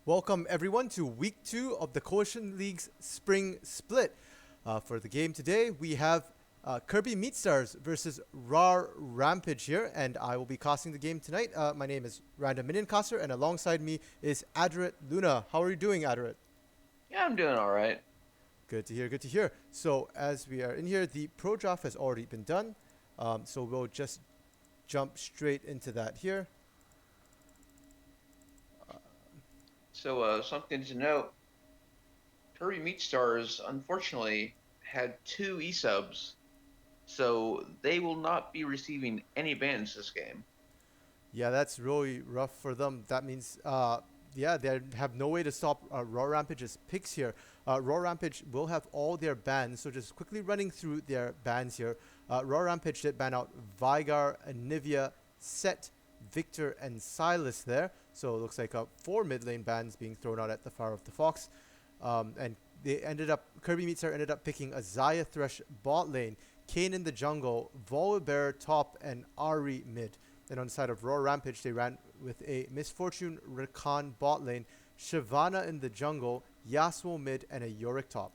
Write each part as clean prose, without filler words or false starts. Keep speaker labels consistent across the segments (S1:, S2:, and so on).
S1: Welcome everyone to week 2 of the Coalition League's Spring Split. For the game today, we have Kirby Meatstars versus Rawr Rampage here, and I will be casting the game tonight. My name is Random Minion Caster, and alongside me is Adoret Luna. How are you doing, Adoret?
S2: Yeah, I'm doing all right.
S1: Good to hear, good to hear. So, as we are in here, the pro draft has already been done, so we'll just jump straight into that here.
S2: Something to note: Kirby Meat Stars unfortunately had two e-subs, so they will not be receiving any bans this game.
S1: Yeah, that's really rough for them. That means, yeah, they have no way to stop Raw Rampage's picks here. Raw Rampage will have all their bans, so just quickly running through their bans here. Raw Rampage did ban out Vigar, Anivia, Set, Victor, and Silas there. So it looks like 4 mid lane bans being thrown out at the Fire of the Fox. And they ended up, Kirby Meatstar ended up picking a Zaya Thresh bot lane, Kane in the jungle, Volibear top, and Ari mid. Then on the side of Raw Rampage, they ran with a Misfortune Rakan bot lane, Shyvana in the jungle, Yasuo mid, and a Yorick top.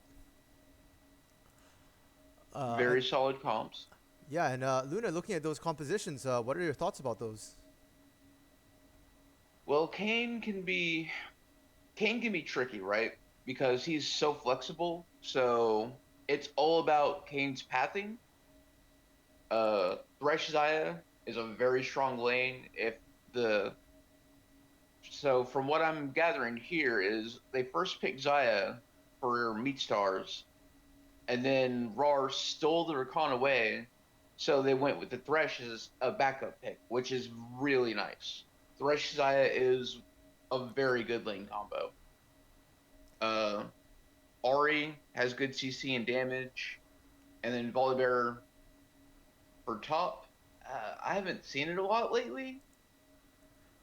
S1: And
S2: Very solid comps.
S1: yeah, and Luna, looking at those compositions, what are your thoughts about those?
S2: Well, Kane can be tricky, right? Because he's so flexible. So it's all about Kane's pathing. Thresh Zaya is a very strong lane. If the So from what I'm gathering here is they first picked Zaya for Meat Stars, and then Rawr stole the Rakan away, so they went with the Thresh as a backup pick, which is really nice. Thresh Zaya is a very good lane combo. Uh, Ari has good CC and damage, and then Volibear for top. I haven't seen it a lot lately,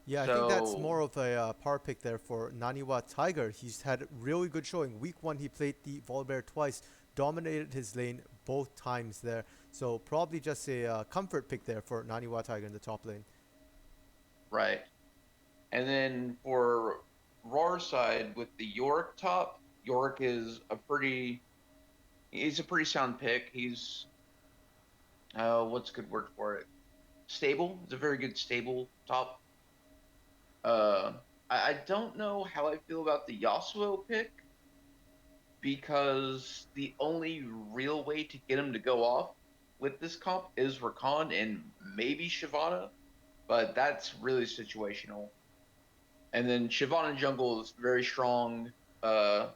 S1: Yeah, I think that's
S2: so
S1: more of a power pick there for Naniwa Tiger. He's had really good showing. Week 1, he played the Volibear twice, dominated his lane both times there. So probably just a comfort pick there for Naniwa Tiger in the top lane.
S2: right. And then for Rawr side with the Yorick top, Yorick is he's a pretty sound pick. He's what's a good word for it? Stable. It's a very good stable top. Uh I don't know how I feel about the Yasuo pick because the only real way to get him to go off with this comp is Rakan and maybe Shyvana, but that's really situational. And then Shyvana jungle is very strong. Uh,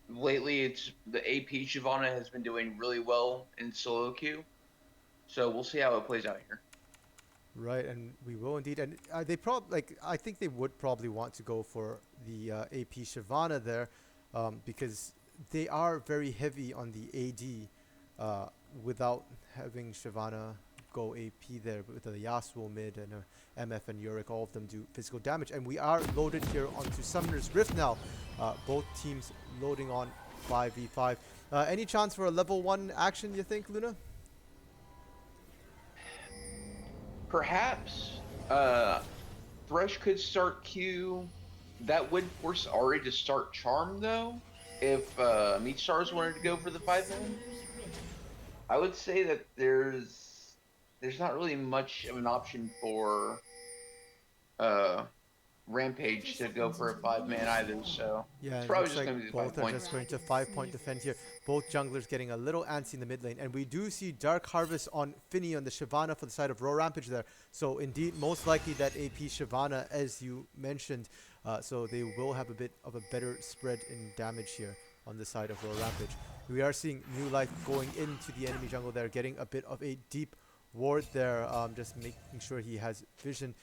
S2: Lately, it's the AP Shyvana has been doing really well in solo queue, so we'll see how it plays out here.
S1: Right, and we will indeed. And they I think they would probably want to go for the AP Shyvana there, because they are very heavy on the AD, without having Shyvana go AP there with the Yasuo mid and MF and Yorick. All of them do physical damage, and we are loaded here onto Summoner's Rift now. Both teams loading on 5v5. Any chance for a level 1 action, you think, Luna?
S2: Perhaps Thresh could start Q. That would force Ari to start Charm though. If Meat Stars wanted to go for the 5 man, I would say that there's not really much of an option for uh Rampage to go for a 5 man either. So
S1: Yeah,
S2: it's
S1: it
S2: probably
S1: looks
S2: just
S1: like
S2: going to be the
S1: both
S2: five
S1: are just
S2: points.
S1: going to 5 point defend here. Both junglers getting a little antsy in the mid lane. And we do see Dark Harvest on Finny on the Shyvana for the side of Raw Rampage there. So indeed, most likely that AP Shyvana, as you mentioned. So they will have a bit of a better spread in damage here on the side of Raw Rampage. We are seeing New Life going into the enemy jungle there, getting a bit of a deep ward there, just making sure he has vision.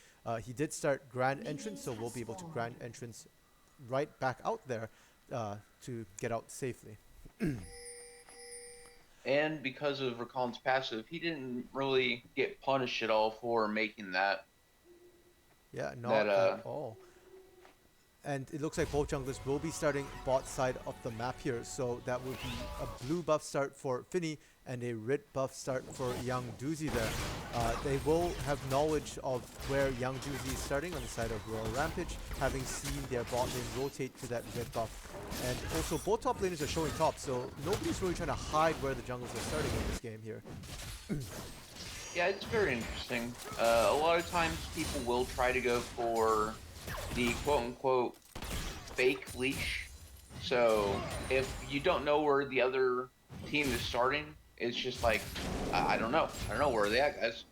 S1: He did start Grand Entrance, so we'll be able to Grand Entrance right back out there to get out safely.
S2: And because of Rakan's passive, he didn't really get punished at all for making that
S1: Yeah,
S2: that
S1: not at all. And it looks like both junglers will be starting bot side of the map here. So that will be a blue buff start for Finny and a red buff start for Young Doozy there. They will have knowledge of where Young Doozy is starting on the side of Rawr Rampage, having seen their bot lane rotate to that red buff. And also both top laners are showing top, so nobody's really trying to hide where the junglers are starting in this game here.
S2: Yeah, it's very interesting. A lot of times people will try to go for the quote-unquote fake leash. So if you don't know where the other team is starting, it's just like, I don't know. I don't know where they at, guys.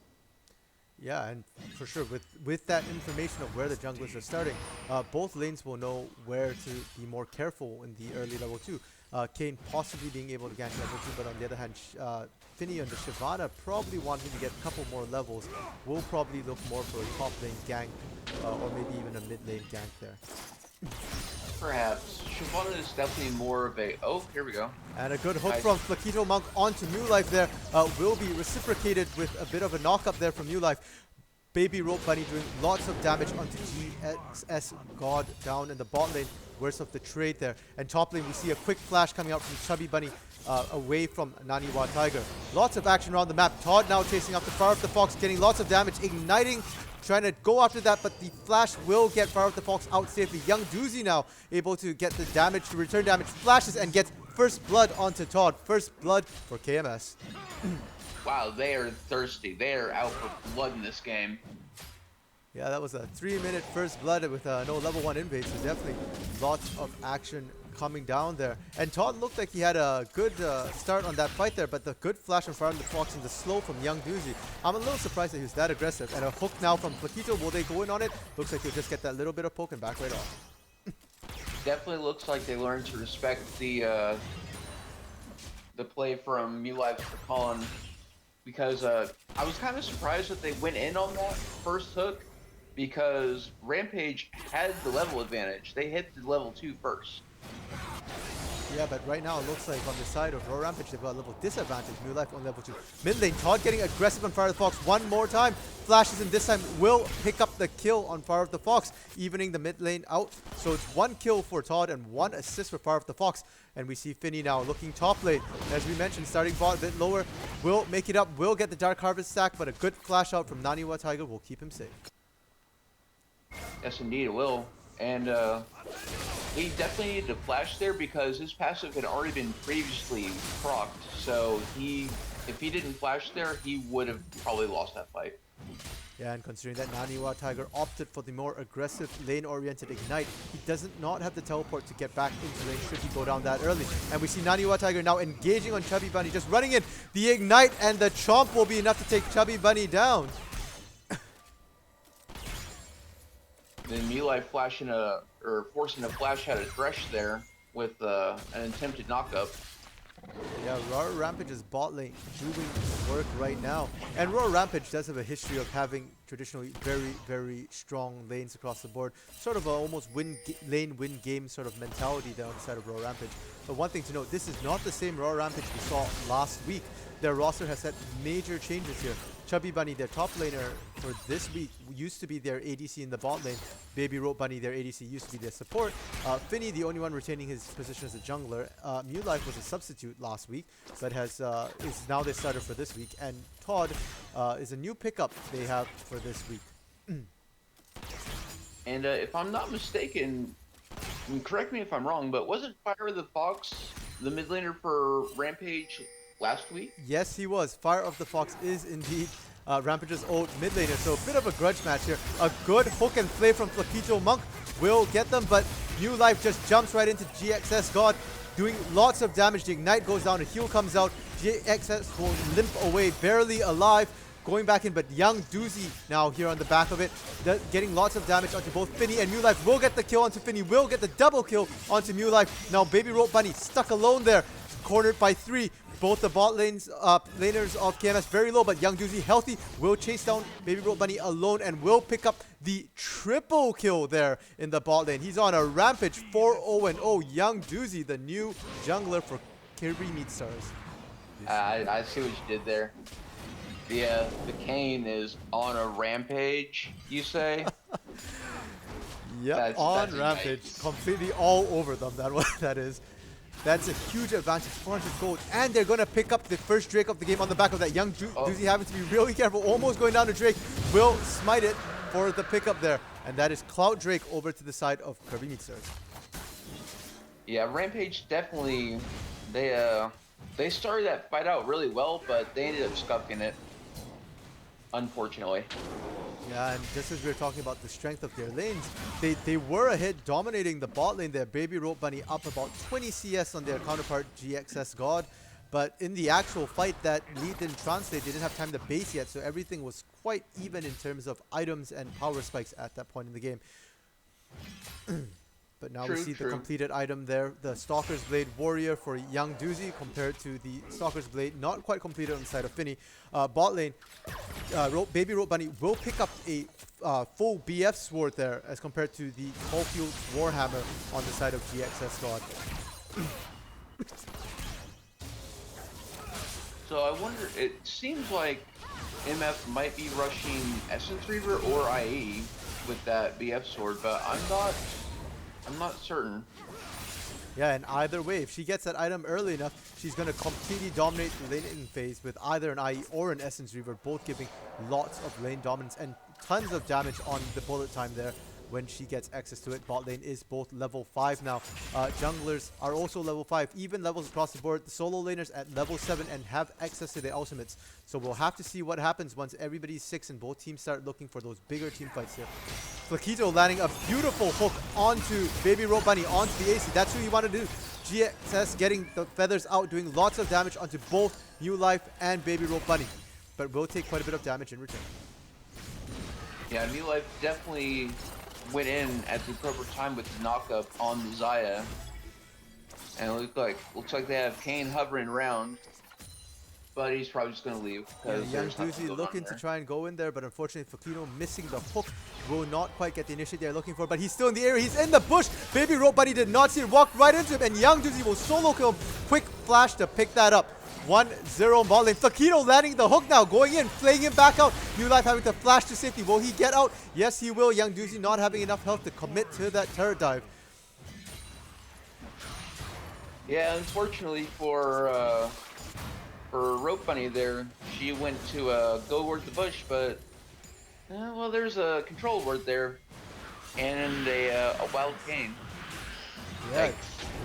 S1: Yeah, and for sure, with that information of where the junglers are starting, both lanes will know where to be more careful in the early level 2. Kane possibly being able to gank level 2, but on the other hand, Finny and the Shyvana probably wanting to get a couple more levels will probably look more for a top lane gank, or maybe even a mid lane gank there.
S2: Perhaps. Shyvana is definitely more of a... Oh, here we go.
S1: And a good hook from Flakito Monk onto New Life there will be reciprocated with a bit of a knock up there from New Life. Baby Rope Bunny doing lots of damage onto GXS God down in the bot lane. Worst of the trade there. And top lane, we see a quick flash coming out from Chubby Bunny away from Naniwa Tiger. Lots of action around the map. Todd now chasing after Fire of the Fox, getting lots of damage, igniting, trying to go after that, but the flash will get Fire of the Fox out safely. Young Doozy now able to get the damage, to return damage, flashes, and gets first blood onto Todd. First blood for KMS.
S2: Wow, they are thirsty. They are out for blood in this game.
S1: Yeah, that was a 3-minute first blood with no level 1 invade, so definitely lots of action coming down there. And Todd looked like he had a good start on that fight there, but the good flash on Fire of the Fox and the slow from Young Doozy. I'm a little surprised that he was that aggressive. And a hook now from Flakito. Will they go in on it? Looks like he'll just get that little bit of poke and back right off.
S2: Definitely looks like they learned to respect the play from New Life for Colin, because I was kind of surprised that they went in on that first hook, because Rampage had the level advantage. They hit the level 2 first.
S1: Yeah, but right now it looks like on the side of Rawr Rampage, they've got a level disadvantage. New Life on level 2. Mid lane, Todd getting aggressive on Fire of the Fox one more time. Flashes in this time will pick up the kill on Fire of the Fox, evening the mid lane out. So it's 1 kill for Todd and 1 assist for Fire of the Fox. And we see Finny now looking top lane. As we mentioned, starting bot a bit lower. Will make it up, will get the Dark Harvest stack, but a good flash out from Naniwa Tiger will keep him safe.
S2: Yes, indeed, it will. And he definitely needed to flash there because his passive had already been previously procced. So if he didn't flash there, he would have probably lost that fight.
S1: Yeah, and considering that Naniwa Tiger opted for the more aggressive lane-oriented ignite, he doesn't not have the teleport to get back into lane should he go down that early. And we see Naniwa Tiger now engaging on Chubby Bunny, just running in. The ignite and the chomp will be enough to take Chubby Bunny down.
S2: Then New Life flashing forcing a flash out of Thresh there with an attempted knockup.
S1: Yeah, Rawr Rampage's bot lane doing work right now. And Rawr Rampage does have a history of having traditionally very, very strong lanes across the board. Sort of a almost lane win game sort of mentality there on the side of Rawr Rampage. But one thing to note, this is not the same Rawr Rampage we saw last week. Their roster has had major changes here. Chubby Bunny, their top laner for this week, used to be their ADC in the bot lane. Baby Rope Bunny, their ADC, used to be their support. Finny, the only one retaining his position as a jungler. Mew Life was a substitute last week, but is now their starter for this week. And Todd is a new pickup they have for this week.
S2: And if I'm not mistaken, correct me if I'm wrong, but wasn't Fire of the Fox the mid laner for Rampage last week?
S1: Yes, he was. Fire of the Fox is indeed Rampage's old mid laner, so a bit of a grudge match here. A good hook and play from Flakito Monk will get them, but New Life just jumps right into GXS God, doing lots of damage. The ignite goes down, a heal comes out. GXS will limp away, barely alive. Going back in, but Young Doozy now here on the back of it, getting lots of damage onto both Finny and Mew Life. Will get the kill onto Finny, will get the double kill onto Mew Life. Now Baby Rope Bunny stuck alone there, cornered by 3. Both the bot lanes, laners of KMS very low, but Young Doozy healthy, will chase down Baby Rope Bunny alone and will pick up the triple kill there in the bot lane. He's on a rampage 4-0-0. Young Doozy, the new jungler for Kirby Meat Stars.
S2: I see what you did there. The Kane is on a rampage, you say?
S1: Yep,
S2: That's
S1: on
S2: a
S1: Rampage,
S2: yikes.
S1: completely all over them. That is. That's a huge advantage, 400 gold, and they're going to pick up the first Drake of the game on the back of that. Young Doozy having to be really careful, almost going down to Drake, will smite it for the pickup there, and that is Cloud Drake over to the side of Kirby Meatstars.
S2: Yeah, Rampage definitely, they started that fight out really well, but they ended up scuffing it, unfortunately.
S1: Yeah, and just as we were talking about the strength of their lanes, they were ahead, dominating the bot lane there. Baby Rope Bunny up about 20 CS on their counterpart GXS God. But in the actual fight, that lead didn't translate. They didn't have time to base yet, so everything was quite even in terms of items and power spikes at that point in the game. But now we see the completed item there, the Stalker's Blade Warrior for Young Doozy compared to the Stalker's Blade, not quite completed on the side of Finny. Bot lane, Baby Rope Bunny will pick up a full BF sword there as compared to the Caulfield Warhammer on the side of GXS God.
S2: So I wonder, it seems like MF might be rushing Essence Reaver or IE with that BF sword, but I'm not certain.
S1: Yeah, and either way, if she gets that item early enough, she's going to completely dominate the laning phase with either an IE or an Essence Reaver, both giving lots of lane dominance and tons of damage on the bullet time there when she gets access to it. Bot lane is both level 5 now. Junglers are also level 5, even levels across the board. The solo laners at level 7 and have access to their ultimates. So we'll have to see what happens once everybody's 6 and both teams start looking for those bigger team fights here. Flaquito landing a beautiful hook onto Baby Rope Bunny, onto the AC. That's who you want to do. GXS getting the feathers out, doing lots of damage onto both New Life and Baby Rope Bunny. But will take quite a bit of damage in return.
S2: Yeah, New Life definitely went in at the proper time with the knockup on the Xayah. And it looks like they have Kane hovering around. But he's probably just going to leave.
S1: Yeah, Young Doozy looking to try and go in there, but unfortunately Flaquito missing the hook. Will not quite get the initiate they're looking for, but he's still in the area. He's in the bush. Baby Rope Bunny did not see it. Walked right into him, and Young Doozy will solo kill him. Quick flash to pick that up. 1-0 ball lane. Flaquito landing the hook now, going in, playing him back out. New Life having to flash to safety. Will he get out? Yes, he will. Young Doozy not having enough health to commit to that turret dive.
S2: Yeah, unfortunately for Rope Bunny there, she went to go toward the bush, but well, there's a control word there, and a wild Kane.
S1: Yeah,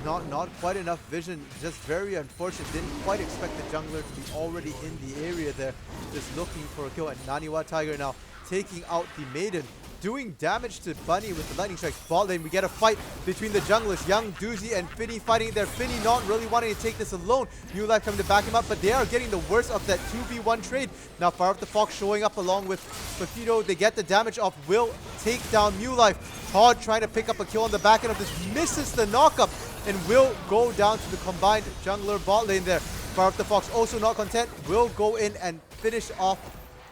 S1: not quite enough vision. Just very unfortunate. Didn't quite expect the jungler to be already in the area there, just looking for a kill. And Naniwa Tiger now taking out the Maiden, doing damage to Bunny with the lightning strikes. Bot lane, we get a fight between the junglers. Young Doozy and Finny fighting there. Finny not really wanting to take this alone. New Life coming to back him up, but they are getting the worst of that 2v1 trade. Now Fire of the Fox showing up along with Flaquito. They get the damage off. Will take down New Life. Todd trying to pick up a kill on the back end of this. Misses the knockup and will go down to the combined jungler bot lane there. Fire of the Fox also not content. Will go in and finish off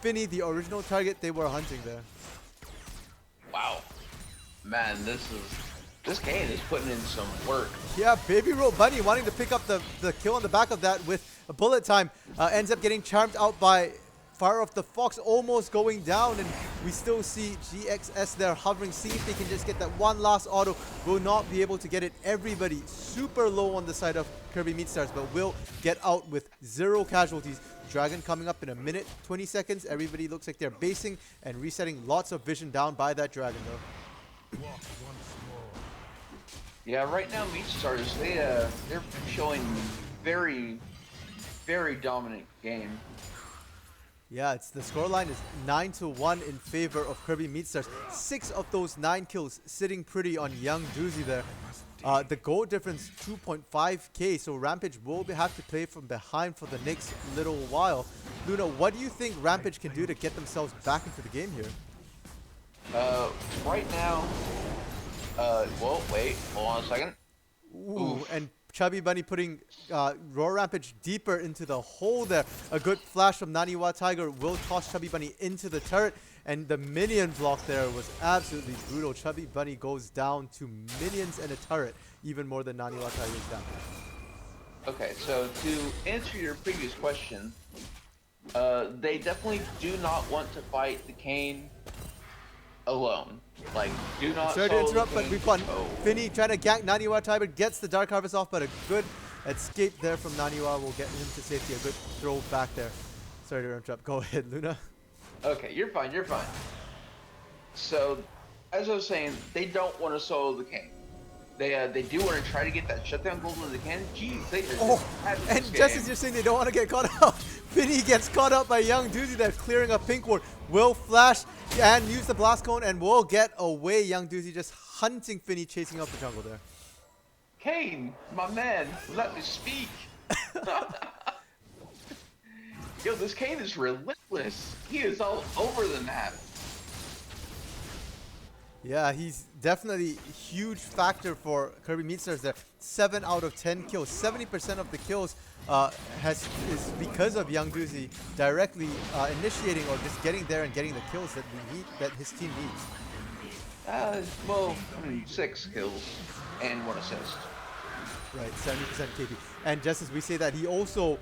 S1: Finny, the original target they were hunting there.
S2: Wow, man, this Kane is putting in some work.
S1: Yeah, Baby Rope Bunny wanting to pick up the kill on the back of that with a bullet time. Ends up getting charmed out by Fire of the Fox, almost going down, and we still see GXS there hovering, seeing if they can just get that one last auto. Will not be able to get it. Everybody super low on the side of Kirby Meatstars, but will get out with 0 casualties. Dragon coming up in a minute, 20 seconds. Everybody looks like they're basing and resetting. Lots of vision down by that Dragon though.
S2: Yeah, right now Meatstars, they're showing very, very dominant game.
S1: Yeah, the scoreline is 9-1 in favor of Kirby Meatstars. 6 of those 9 kills sitting pretty on Young Doozy there. The goal difference 2.5k, so Rampage will have to play from behind for the next little while. Luna, what do you think Rampage can do to get themselves back into the game here?
S2: Right now, well, wait, hold on a second.
S1: Ooh, and Chubby Bunny putting Rawr Rampage deeper into the hole there. A good flash from Naniwa Tiger will toss Chubby Bunny into the turret. And the minion block there was absolutely brutal. Chubby Bunny goes down to minions and a turret, even more than Naniwa Tiger's down.
S2: Okay, so to answer your previous question, they definitely do not want to fight the Kane alone. Like, do not
S1: Sorry to
S2: solo the
S1: interrupt, but
S2: King.
S1: we've got
S2: Oh.
S1: Finny trying to gank Naniwa. Tiber gets the Dark Harvest off, but a good escape there from Naniwa will get him to safety. A good throw back there. Sorry to interrupt. Go ahead, Luna.
S2: Okay, you're fine, you're fine. So, as I was saying, they don't want to solo the King. They do want to try to get that shutdown gold when they can. Jeez, they are
S1: Oh,
S2: having
S1: and
S2: this
S1: just
S2: game.
S1: as you're saying they don't want to get caught up, Finny gets caught up by Young Doozy that's clearing a pink ward. Will flash and use the blast cone and will get away. Young Doozy just hunting Finny, chasing up the jungle there.
S2: Kane, my man, let me speak. Yo, this Kane is relentless. He is all over the map.
S1: Yeah, he's definitely a huge factor for Kirby Meatstars there. 7 out of 10 kills. 70% of the kills is because of Young Doozy directly initiating or just getting there and getting the kills that we need, that his team needs.
S2: Well, 6 kills and 1 assist.
S1: Right, 70% KP. And just as we say that, he also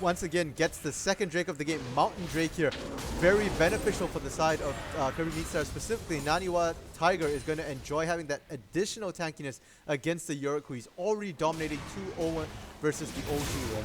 S1: once again gets the second Drake of the game, Mountain Drake here. Very beneficial for the side of Kirby Meatstars. Specifically, Naniwa Tiger is going to enjoy having that additional tankiness against the Yorick, who he's already dominating 2-0 versus the O2 there.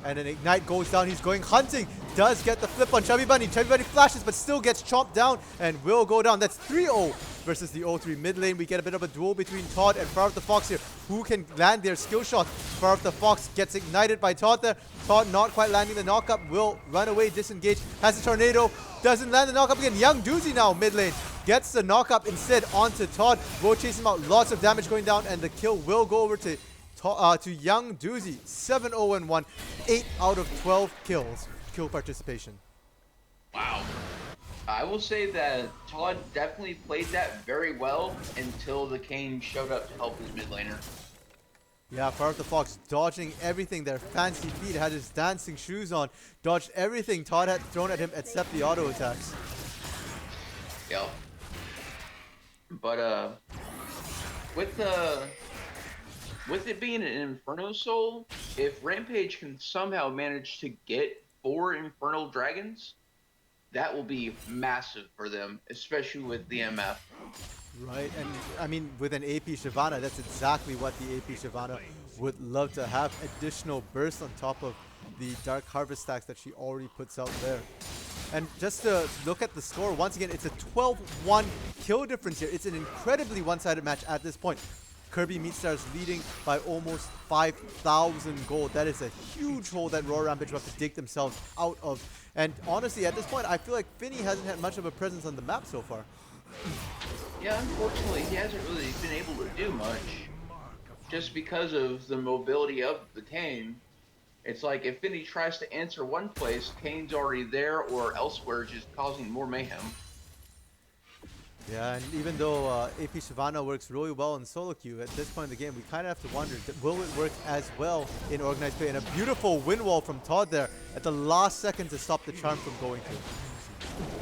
S1: And an Ignite goes down. He's going hunting. Does get the flip on Chubby Bunny. Chubby Bunny flashes, but still gets chomped down and will go down. That's 3-0 versus the O3. Mid lane, we get a bit of a duel between Todd and Far of the Fox here. Who can land their skill shot? Far of the Fox gets ignited by Todd there. Todd not quite landing the knockup. Will run away, disengage. Has a tornado. Doesn't land the knockup again. Young Doozy now mid lane. Gets the knockup instead onto Todd. Will chase him out. Lots of damage going down, and the kill will go over to Young Doozy. 7-0-1, 8 out of 12 kills. Kill participation.
S2: Wow. I will say that Todd definitely played that very well until the Kane showed up to help his mid laner.
S1: Yeah, Far of the Fox dodging everything. Their fancy feet, had his dancing shoes on. Dodged everything Todd had thrown at him except the auto attacks.
S2: Yeah. But with it being an Inferno Soul, if Rampage can somehow manage to get 4 Infernal Dragons, that will be massive for them, especially with the MF.
S1: Right, and I mean, with an AP Shyvana, that's exactly what the AP Shyvana would love to have. Additional burst on top of the Dark Harvest stacks that she already puts out there. And just to look at the score, once again, it's a 12-1 kill difference here. It's an incredibly one-sided match at this point. Kirby Meatstars leading by almost 5,000 gold. That is a huge hole that Rawr Rampage will have to dig themselves out of. And honestly, at this point, I feel like Finny hasn't had much of a presence on the map so far.
S2: Yeah, unfortunately, he hasn't really been able to do much. Just because of the mobility of the Kane. It's like if Finny tries to answer one place, Kane's already there or elsewhere, just causing more mayhem.
S1: Yeah, and even though AP Shyvana works really well in solo queue, at this point in the game, we kind of have to wonder, will it work as well in organized play? And a beautiful win wall from Todd there at the last second to stop the charm from going through.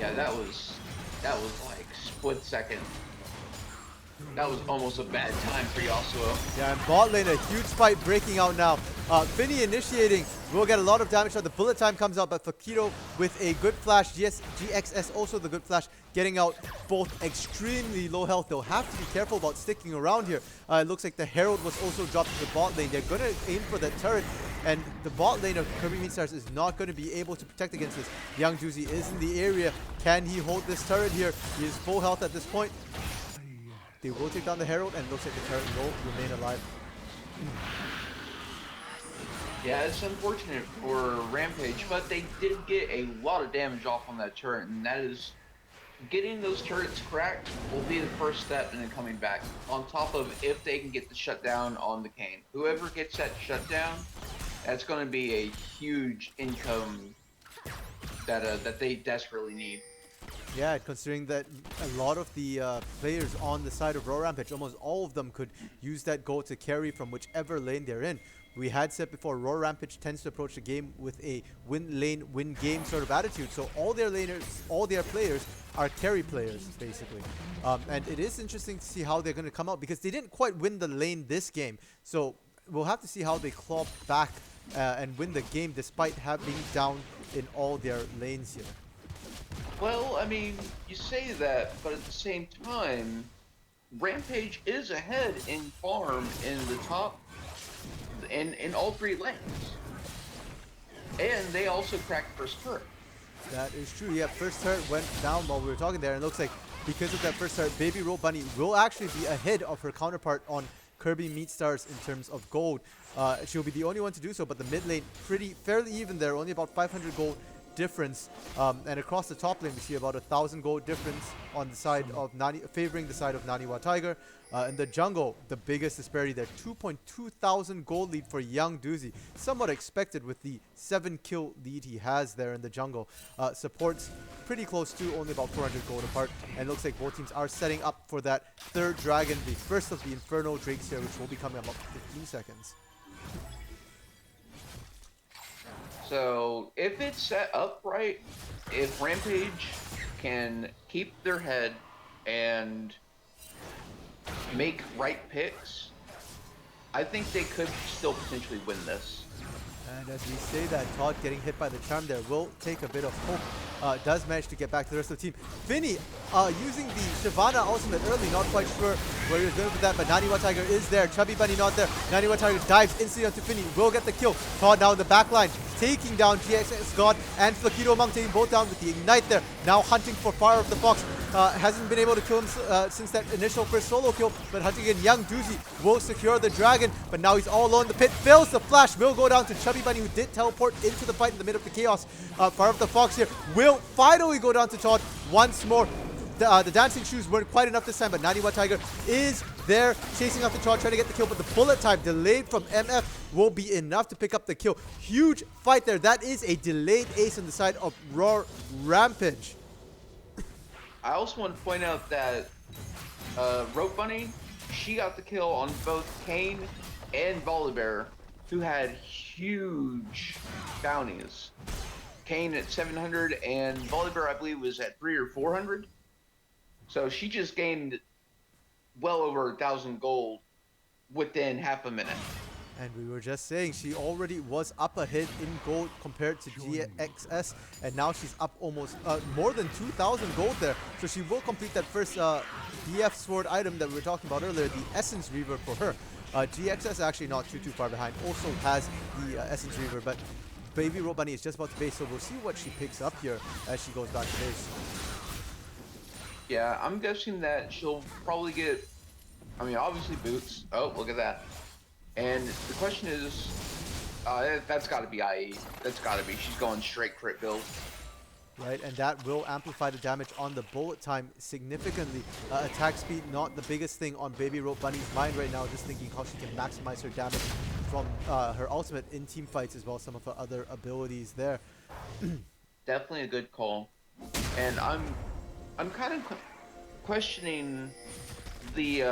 S2: Yeah, that was like split second. That was almost a bad time for Yasuo.
S1: Yeah, and bot lane, a huge fight breaking out now. Finny initiating, will get a lot of damage. The bullet time comes out, but Fakiro with a good flash. GXS also the good flash, getting out both extremely low health. They'll have to be careful about sticking around here. It looks like the Herald was also dropped to the bot lane. They're going to aim for that turret, and the bot lane of Kirby Meatstars is not going to be able to protect against this. Young Doozy is in the area. Can he hold this turret here? He is full health at this point. They will take down the Herald, and it looks like the turret will remain alive.
S2: Yeah, it's unfortunate for Rampage, but they did get a lot of damage off on that turret, and that is getting those turrets cracked will be the first step in it coming back. On top of if they can get the shutdown on the Kane. Whoever gets that shutdown, that's going to be a huge income that they desperately need.
S1: Yeah, considering that a lot of the players on the side of Rawr Rampage, almost all of them could use that gold to carry from whichever lane they're in. We had said before, Rawr Rampage tends to approach the game with a win lane, win game sort of attitude. So all their laners, all their players are carry players, basically. And it is interesting to see how they're going to come out, because they didn't quite win the lane this game. So we'll have to see how they claw back and win the game despite being down in all their lanes here.
S2: Well, I mean, you say that, but at the same time, Rampage is ahead in farm in the top, in all 3 lanes. And they also cracked first turret.
S1: That is true. Yeah, first turret went down while we were talking there, and it looks like because of that first turret, Baby Roll Bunny will actually be ahead of her counterpart on Kirby Meatstars in terms of gold. She'll be the only one to do so, but the mid lane fairly even there, only about 500 gold difference. And across the top lane, we see about 1,000 gold difference on the side of favoring the side of Naniwa Tiger. In the jungle, the biggest disparity there, 2.2 thousand gold lead for Young Doozy. Somewhat expected with the 7-kill lead he has there in the jungle. Supports pretty close to, only about 400 gold apart. And it looks like both teams are setting up for that third dragon, the first of the Inferno Drakes here, which will be coming in about 15 seconds.
S2: So if it's set up right, if Rampage can keep their head and make right picks, I think they could still potentially win this.
S1: And as we say that, Todd getting hit by the charm there will take a bit of hope. Does manage to get back to the rest of the team. Finny using the Shyvana ultimate early, not quite sure where he was going with that, but Naniwa Tiger is there. Chubby Bunny not there. Naniwa Tiger dives instantly onto Finny, will get the kill. Todd now in the back line, taking down GXX God and Flakido Monk, taking both down with the Ignite there. Now hunting for Fire of the Fox. Hasn't been able to kill him since that initial first solo kill, but hunting again. Young Doozy will secure the dragon, but now he's all alone. The pit fails the flash, will go down to Chubby Bunny, who did teleport into the fight in the middle of the chaos. Fire of the Fox here will finally go down to Todd once more. The dancing shoes weren't quite enough this time, but Naniwa Tiger is there chasing after Todd, trying to get the kill, but the bullet time delayed from MF will be enough to pick up the kill. Huge fight there. That is a delayed ace on the side of Rawr Rampage.
S2: I also want to point out that Rope Bunny, she got the kill on both Kane and Volibear, who had huge bounties. Kane at 700 and Volibear, I believe, was at 300 or 400. So she just gained well over 1,000 gold within half a minute.
S1: And we were just saying she already was up ahead in gold compared to GXS, and now she's up almost more than 2,000 gold there. So she will complete that first DF sword item that we were talking about earlier, the Essence Reaver for her. GXS actually not too far behind, also has the Essence Reaver, but Baby Roll Bunny is just about to base, so we'll see what she picks up here as she goes back to base.
S2: Yeah, I'm guessing that she'll probably get, I mean, obviously boots. Oh, look at that. And the question is, that's got to be IE. That's got to be. She's going straight crit build.
S1: Right, and that will amplify the damage on the bullet time significantly. Attack speed, not the biggest thing on Baby Rope Bunny's mind right now, just thinking how she can maximize her damage from her ultimate in team fights as well as some of her other abilities there.
S2: Definitely a good call. And I'm kind of questioning the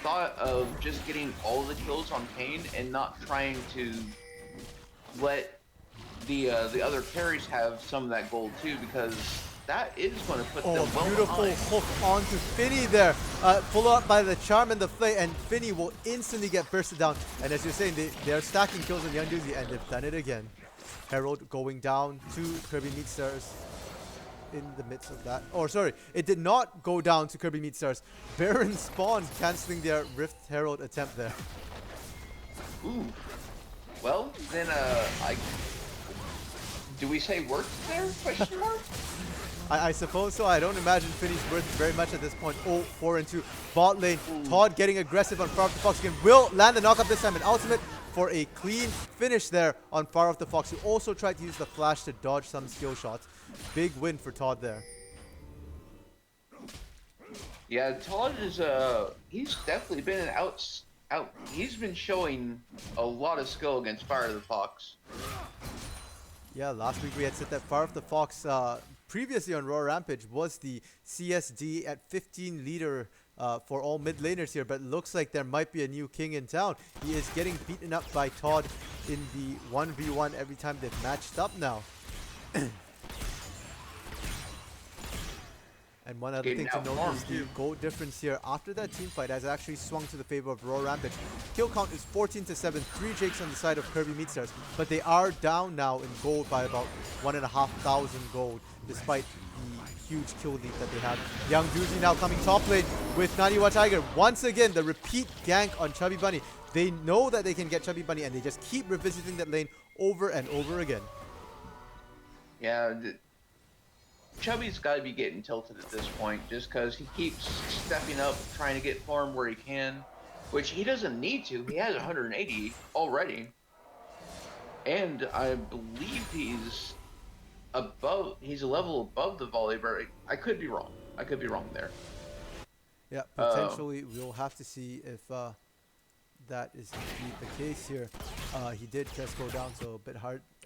S2: thought of just getting all the kills on Kane and not trying to let the other carries have some of that gold too, because that is going to put them well
S1: beautiful
S2: behind.
S1: hook onto Finny there. Follow up by the charm and the flay, and Finny will instantly get bursted down. And as you're saying, they are stacking kills on Young Doozy, and they've done it again. Herald going down to Kirby Meatstars in the midst of that. Oh, sorry, it did not go down to Kirby Meatstars. Baron Spawn cancelling their Rift Herald attempt there.
S2: Ooh. Well, then do we say worth there? Question mark?
S1: I suppose so. I don't imagine Finny's worth very much at this point. Oh, 4-2. Bot lane. Todd getting aggressive on Far Off the Fox again. Will land the knockup this time. An ultimate for a clean finish there on Far Off the Fox, who also tried to use the flash to dodge some skill shots. Big win for Todd there.
S2: Yeah, Todd is he's definitely been he's been showing a lot of skill against Fire of the Fox.
S1: Yeah, last week we had said that Far Off the Fox previously on Rawr Rampage was the CSD at 15 leader for all mid laners here, but it looks like there might be a new king in town. He is getting beaten up by Todd in the 1v1 every time they've matched up now. And one other
S2: Getting
S1: thing to note is
S2: outfarmed,
S1: the
S2: too.
S1: gold difference here after that team fight has actually swung to the favor of Rawr Rampage. Kill count is 14-7, 3 Jakes on the side of Kirby Meatstars, but they are down now in gold by about 1,500 gold, despite the huge kill lead that they have. Young Doozy now coming top lane with Naniwa Tiger. Once again, the repeat gank on Chubby Bunny. They know that they can get Chubby Bunny, and they just keep revisiting that lane over and over again.
S2: Yeah, Chubby's got to be getting tilted at this point just because he keeps stepping up, trying to get farm where he can, which he doesn't need to. He has 180 already. And I believe he's a level above the volley, but I could be wrong. I could be wrong there.
S1: Yeah, potentially we'll have to see if that is indeed the case here. He did just go down, so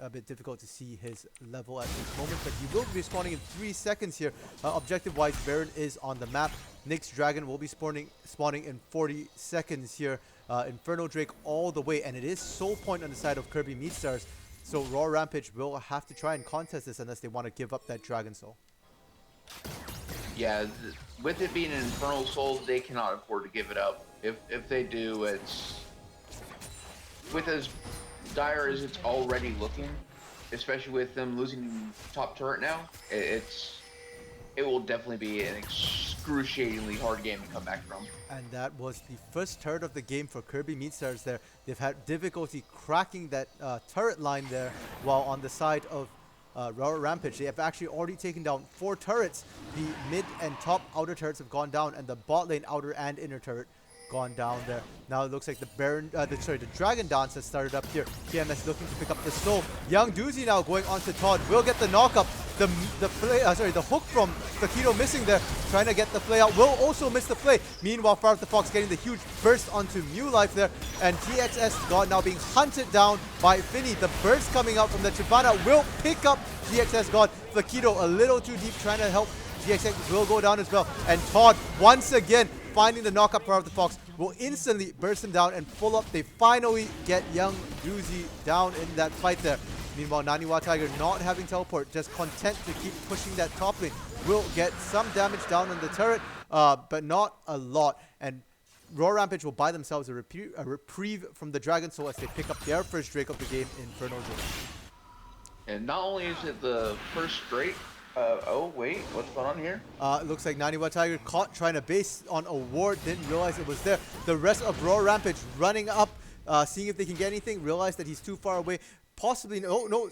S1: a bit difficult to see his level at this moment, but he will be spawning in 3 seconds here. Objective-wise, Baron is on the map. Nyx Dragon will be spawning in 40 seconds here. Inferno Drake all the way, and it is soul point on the side of Kirby Meatstars, so Rawr Rampage will have to try and contest this unless they want to give up that Dragon Soul.
S2: Yeah, with it being an Infernal Soul, they cannot afford to give it up. If they do, it's with as dire as it's already looking, especially with them losing top turret now. It will definitely be an excruciatingly hard game to come back from.
S1: And that was the first turret of the game for Kirby Meatstars there. They've had difficulty cracking that turret line there, while on the side of Rawr Rampage, they have actually already taken down 4 turrets. The mid and top outer turrets have gone down, and the bot lane outer and inner turret gone down there. Now it looks like the Dragon Dance has started up here. KMS looking to pick up the slow. Young Doozy now going on to Todd. Will get the knock-up. The hook from Takedo missing there. Trying to get the play out. Will also miss the play. Meanwhile, Far the Fox getting the huge burst onto New Life there. And GXS God now being hunted down by Finny. The burst coming out from the Chibana will pick up GXS God. Takedo a little too deep, trying to help. GXS will go down as well. And Todd once again finding the knock-up Power of the Fox will instantly burst him down and pull up. They finally get Young Doozy down in that fight there. Meanwhile, Naniwa Tiger not having teleport, just content to keep pushing that top lane. Will get some damage down on the turret, but not a lot. And Rawr Rampage will buy themselves a reprieve from the Dragon Soul as they pick up their first Drake of the game, Inferno Drake.
S2: And not only is it the first Drake, oh wait, what's going on here?
S1: It looks like Naniwa Tiger caught trying to base on a ward, didn't realize it was there. The rest of Rawr Rampage running up, seeing if they can get anything, realized that he's too far away. Possibly,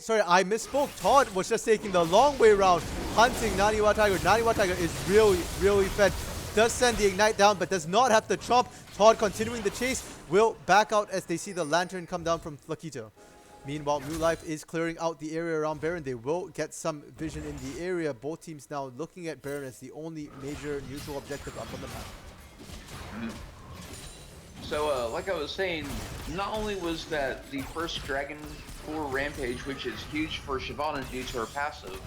S1: sorry, I misspoke. Todd was just taking the long way around, hunting Naniwa Tiger. Naniwa Tiger is really, really fed. Does send the Ignite down, but does not have the chomp. Todd continuing the chase, will back out as they see the Lantern come down from Flakito. Meanwhile, New Life is clearing out the area around Baron. They will get some vision in the area. Both teams now looking at Baron as the only major neutral objective up on the map.
S2: So, like I was saying, not only was that the first Dragon for Rampage, which is huge for Shyvana due to her passive,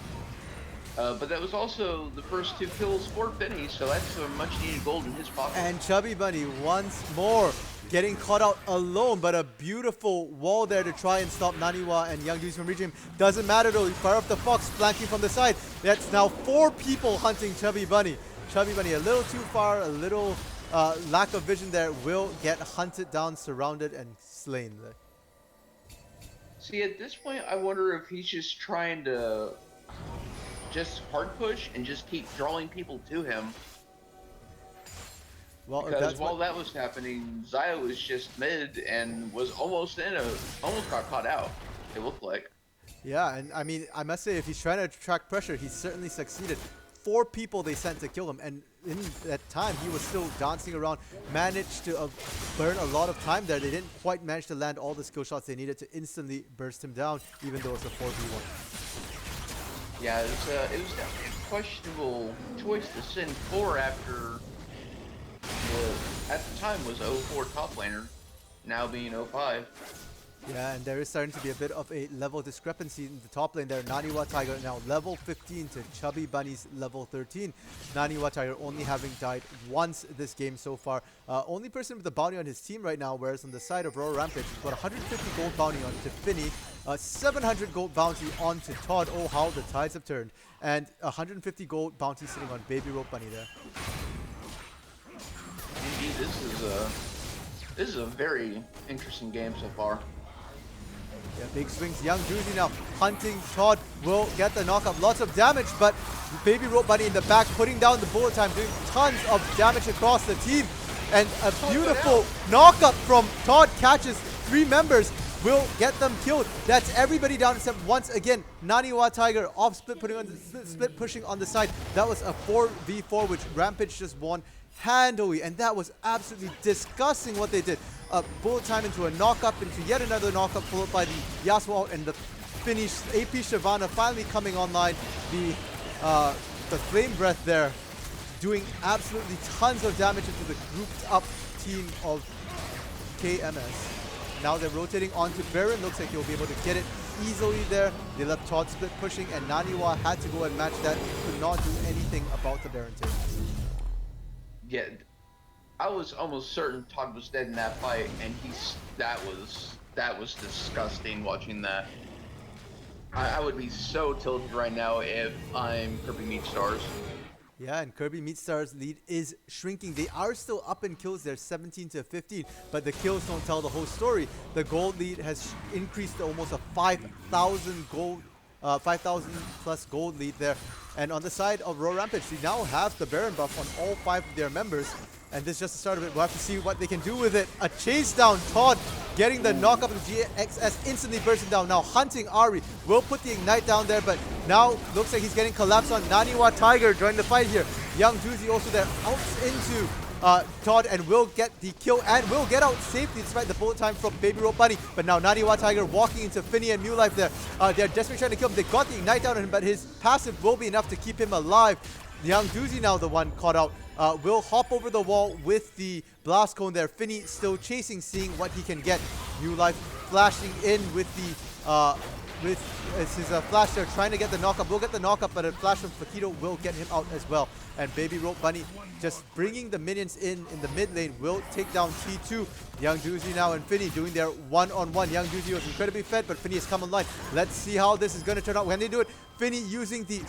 S2: but that was also the first 2 kills for Benny, so that's a much needed gold in his pocket.
S1: And Chubby Bunny once more getting caught out alone, but a beautiful wall there to try and stop Naniwa and Young Doozy from reaching him. Doesn't matter though, Fire Up the Fox flanking from the side. That's now 4 people hunting Chubby Bunny. Chubby Bunny a little too far, a little lack of vision there, will get hunted down, surrounded, and slain there.
S2: See, at this point, I wonder if he's just trying to just hard push and just keep drawing people to him.
S1: Well,
S2: because while that was happening, Xayah was just mid and was almost got caught out, it looked like.
S1: Yeah, and I mean, I must say, if he's trying to attract pressure, he certainly succeeded. 4 people they sent to kill him, and in that time, he was still dancing around, managed to burn a lot of time there. They didn't quite manage to land all the skill shots they needed to instantly burst him down, even though it's a 4v1.
S2: Yeah, it was definitely a questionable choice to send 4 after, at the time was 04 top laner, now being 05.
S1: Yeah, and there is starting to be a bit of a level discrepancy in the top lane there. Naniwa Tiger now level 15 to Chubby Bunny's level 13. Naniwa Tiger only having died once this game so far. Only person with a bounty on his team right now, whereas on the side of Rawr Rampage, he's got 150 gold bounty onto Finny, 700 gold bounty onto Todd. Oh, how the tides have turned. And 150 gold bounty sitting on Baby Rope Bunny there.
S2: Indeed, this is a very interesting game so far.
S1: Yeah, big swings. Young Doozy now hunting. Todd will get the knockup. Lots of damage, but Baby Rope Bunny in the back putting down the bullet time, doing tons of damage across the team. And a beautiful knockup from Todd catches 3 members. Will get them killed. That's everybody down except once again Naniwa Tiger off split, putting on the split pushing on the side. That was a 4v4 which Rampage just won handily, and that was absolutely disgusting what they did. Bullet time into a knockup, into yet another knockup, followed by the Yasuo and the finish. AP Shyvana finally coming online. The Flame Breath there doing absolutely tons of damage into the grouped up team of KMS. Now they're rotating onto Baron. Looks like he'll be able to get it easily there. They left Todd split pushing, and Naniwa had to go and match that. Could not do anything about the Baron take.
S2: Yeah, I was almost certain Todd was dead in that fight, and that was disgusting watching that. I would be so tilted right now if I'm Kirby Meat Stars.
S1: Yeah, and Kirby Meat Stars' lead is shrinking. They are still up in kills. They're 17 to 15, but the kills don't tell the whole story. The gold lead has increased to almost a 5,000 gold, 5,000 plus gold lead there. And on the side of Rawr Rampage, they now have the Baron buff on all 5 of their members. And this is just the start of it. We'll have to see what they can do with it. A chase down. Todd getting the knockup of the GXS, instantly bursting down. Now hunting Ari. Will put the ignite down there, but now looks like he's getting collapsed on. Naniwa Tiger joined the fight here. Young Doozy also there. Outs into Todd and will get the kill and will get out safely despite the bullet time from Baby Rope Bunny. But now Naniwa Tiger walking into Finny and New Life there. They're desperately trying to kill him. They got the ignite down on him, but his passive will be enough to keep him alive. Young Doozy now the one caught out. Will hop over the wall with the blast cone there. Finny still chasing, seeing what he can get. New Life flashing in with the his flash there, trying to get the knockup. Will get the knockup, but a flash from Fakito will get him out as well. And Baby Rope Bunny just bringing the minions in the mid lane will take down T2. Young Doozy now and Finny doing their one-on-one. Young Doozy was incredibly fed, but Finny has come online. Let's see how this is going to turn out when they do it. Finny using the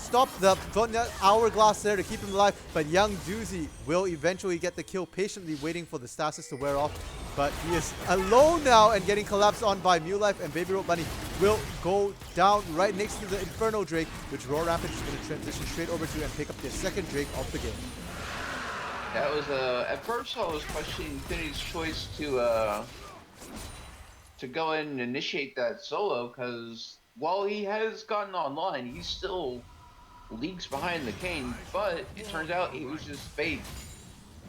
S1: hourglass there to keep him alive, but Young Doozy will eventually get the kill, patiently waiting for the stasis to wear off. But he is alone now and getting collapsed on by Mew Life, and Baby Rope Bunny will go down right next to the Inferno Drake, which Rawr Rampage is going to transition straight over to and pick up their second Drake of the game.
S2: That was at first I was questioning Finny's choice to go in and initiate that solo, because while he has gotten online, he's still leagues behind the Kane, but it turns out he was just bait.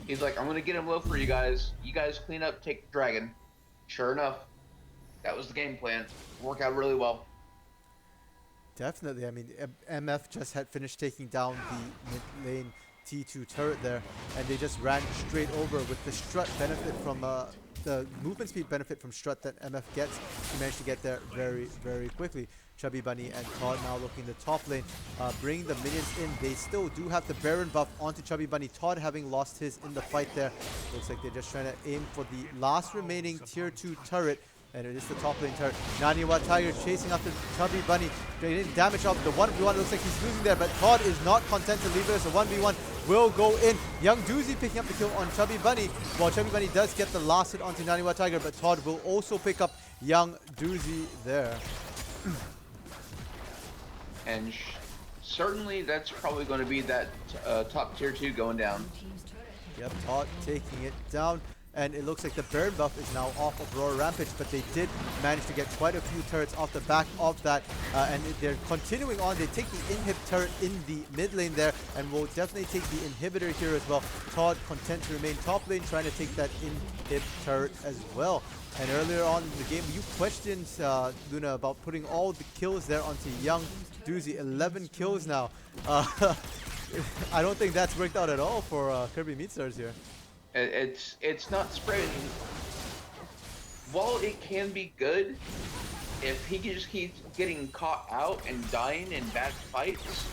S2: He's like, I'm gonna get him low for you guys. You guys clean up, take the dragon. Sure enough, that was the game plan. Worked out really well.
S1: Definitely. I mean, MF just had finished taking down the mid lane T2 turret there, and they just ran straight over with the strut benefit from the movement speed benefit from strut that MF gets. He managed to get there very, very quickly. Chubby Bunny and Todd now looking the top lane, bringing the minions in. They still do have the Baron buff onto Chubby Bunny. Todd having lost his in the fight there. Looks like they're just trying to aim for the last remaining tier 2 turret, and it is the top lane turret. Naniwa Tiger chasing after Chubby Bunny, getting damage off the 1v1. Looks like he's losing there, but Todd is not content to leave it as a 1v1. Will go in. Young Doozy picking up the kill on Chubby Bunny, while Chubby Bunny does get the last hit onto Naniwa Tiger, but Todd will also pick up Young Doozy there.
S2: And certainly that's probably going to be that top tier 2 going down.
S1: Yep, Todd taking it down. And it looks like the Baron buff is now off of Rawr Rampage, but they did manage to get quite a few turrets off the back of that. And they're continuing on. They take the inhib turret in the mid lane there, and will definitely take the inhibitor here as well. Todd content to remain top lane, trying to take that inhib turret as well. And earlier on in the game, you questioned, Luna, about putting all the kills there onto Young Doozy. 11 kills now. I don't think that's worked out at all for Kirby Meat Stars here.
S2: It's not spreading. while it can be good, if he just keeps getting caught out and dying in bad fights,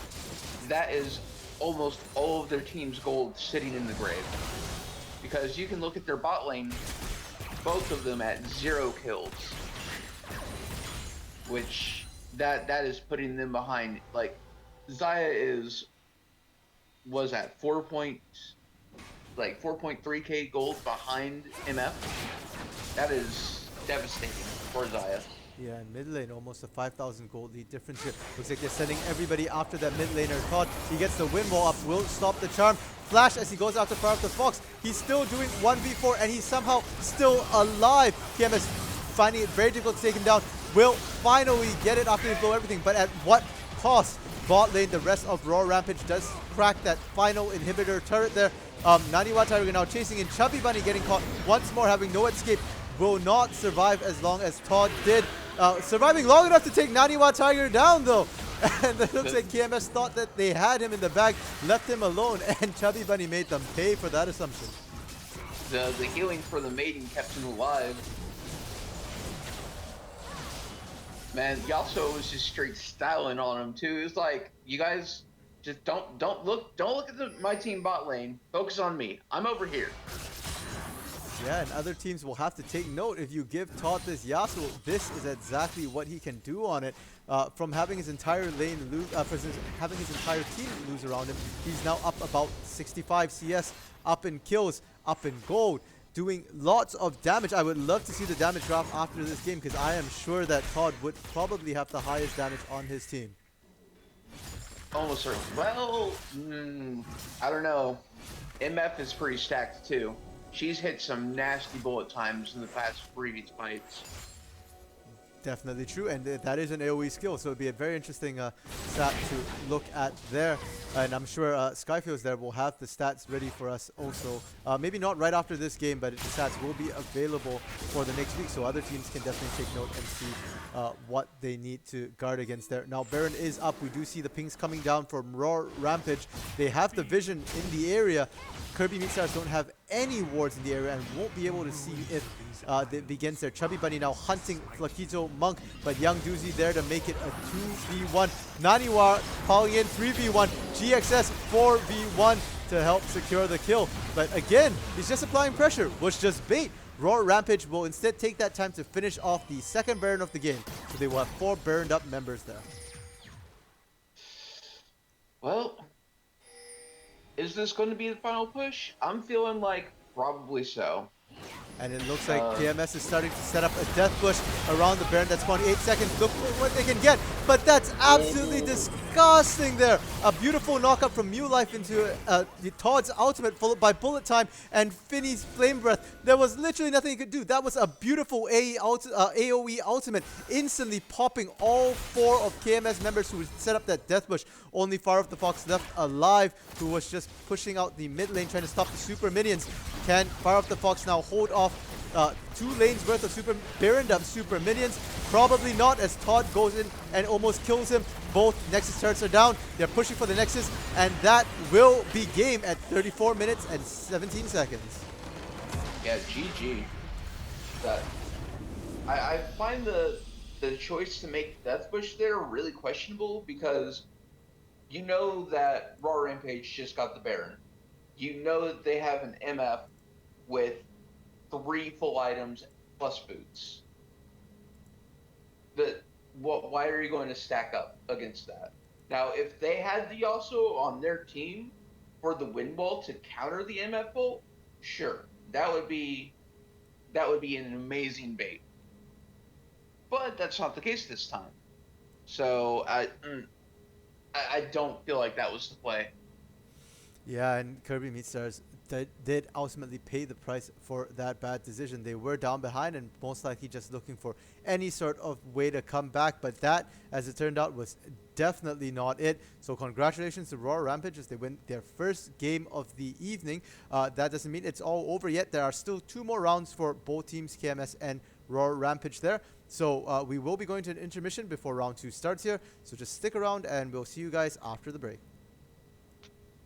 S2: that is almost all of their team's gold sitting in the grave. Because you can look at their bot lane, both of them at 0 kills, which that is putting them behind. Like Xayah was at 4.3k gold behind MF. That is devastating for Xayah.
S1: Yeah, and mid lane, almost a 5,000 gold lead difference here. Looks like they're sending everybody after that mid laner. Todd, he gets the wind wall up, will stop the charm. Flash as he goes after Fire of the Fox. He's still doing 1v4 and he's somehow still alive. KMS finding it very difficult to take him down. Will finally get it after they blow everything, but at what cost? Bot lane, the rest of Rawr Rampage does crack that final inhibitor turret there. Naniwa Tiger now chasing in. Chubby Bunny getting caught once more, having no escape. Will not survive as long as Todd did. Surviving long enough to take Naniwa Tiger down though. And it looks like KMS thought that they had him in the bag, left him alone, and Chubby Bunny made them pay for that assumption.
S2: The healing for the maiden kept him alive. Man, Yasuo was just straight styling on him too. It was like, you guys just don't look at my team bot lane. Focus on me. I'm over here.
S1: Yeah, and other teams will have to take note. If you give Todd this Yasuo, this is exactly what he can do on it. From having his entire lane lose, having his entire team lose around him, he's now up about 65 CS, up in kills, up in gold, doing lots of damage. I would love to see the damage graph after this game because I am sure that Todd would probably have the highest damage on his team.
S2: Almost certain. Well, I don't know. MF is pretty stacked too. She's hit some nasty bullet times in the past previous fights.
S1: Definitely true, and that is an AoE skill, so it'd be a very interesting stat to look at there. And I'm sure Skyfields there will have the stats ready for us also. Maybe not right after this game, but the stats will be available for the next week, so other teams can definitely take note and see what they need to guard against there. Now, Baron is up. We do see the pings coming down from Rawr Rampage. They have the vision in the area. Kirby Meatstars don't have any wards in the area and won't be able to see if it begins there. Chubby Bunny now hunting Flakito Monk, but Young Doozy there to make it a 2v1. Naniwa calling in 3v1. GXS 4v1 to help secure the kill. But again, he's just applying pressure, was just bait. Rawr Rampage will instead take that time to finish off the second Baron of the game. So they will have 4 Baroned up members there.
S2: Well, is this going to be the final push? I'm feeling like probably so.
S1: And it looks like KMS is starting to set up a death bush around the Baron. That's 28 seconds. Look what they can get. But that's absolutely disgusting there. A beautiful knockup from Mew Life into Todd's ultimate, followed by Bullet Time and Finny's Flame Breath. There was literally nothing he could do. That was a beautiful AoE ultimate, instantly popping all 4 of KMS members who would set up that death bush. Only Fire of the Fox left alive, who was just pushing out the mid lane, trying to stop the super minions. Can Fire of the Fox now hold off 2 lanes worth of super Baroned up super minions? Probably not, as Todd goes in and almost kills him. Both Nexus turrets are down. They're pushing for the Nexus, and that will be game at 34 minutes and 17 seconds.
S2: Yeah, GG. I find the choice to make Death Bush there really questionable, because you know that Rawr Rampage just got the Baron. You know that they have an MF with 3 full items plus boots. Why are you going to stack up against that? Now, if they had the Yasuo on their team for the wind wall to counter the MF bolt, sure, that would be an amazing bait. But that's not the case this time. So I don't feel like that was the play.
S1: Yeah, and Kirby Meatstars did ultimately pay the price for that bad decision. They were down behind and most likely just looking for any sort of way to come back. But that, as it turned out, was definitely not it. So congratulations to Rawr Rampage as they win their first game of the evening. That doesn't mean it's all over yet. There are still 2 more rounds for both teams, KMS and Rawr Rampage there. So we will be going to an intermission before round 2 starts here. So just stick around and we'll see you guys after the break.